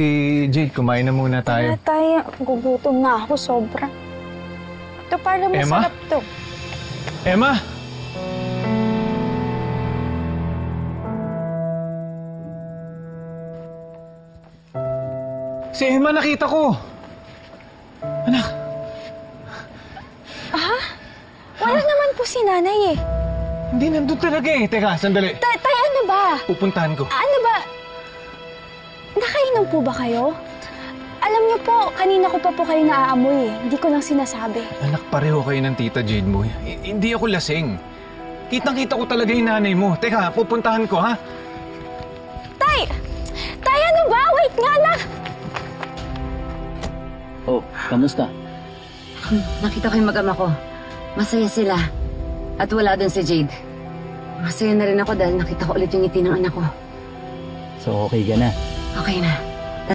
Si Jade, kumain na muna tayo. Kaya tayo, gugutom na ako sobra. Ito parang masarap to. Emma! Si Emma, nakita ko! Anak! Wala naman po si nanay eh. Hindi, nandun talaga eh. Teka, sandali. Tay, ano ba? Pupuntahan ko. Ano ba? Nakainom po ba kayo? Alam niyo po, kanina ko pa po kayo naaamoy eh. Hindi ko lang sinasabi. Anak, pareho kayo ng tita Jade mo. Hindi ako lasing. Kitang-kita ko talaga yung nanay mo. Teka, pupuntahan ko, ha? Tay! Tay, ano ba? Wait nga lang! Oh, kamusta? Nakita ko yung mag-ama ko. Masaya sila. At wala din si Jade. Masaya na rin ako dahil nakita ko ulit yung ngiti ng anak ko. So, okay ka na? Okay na.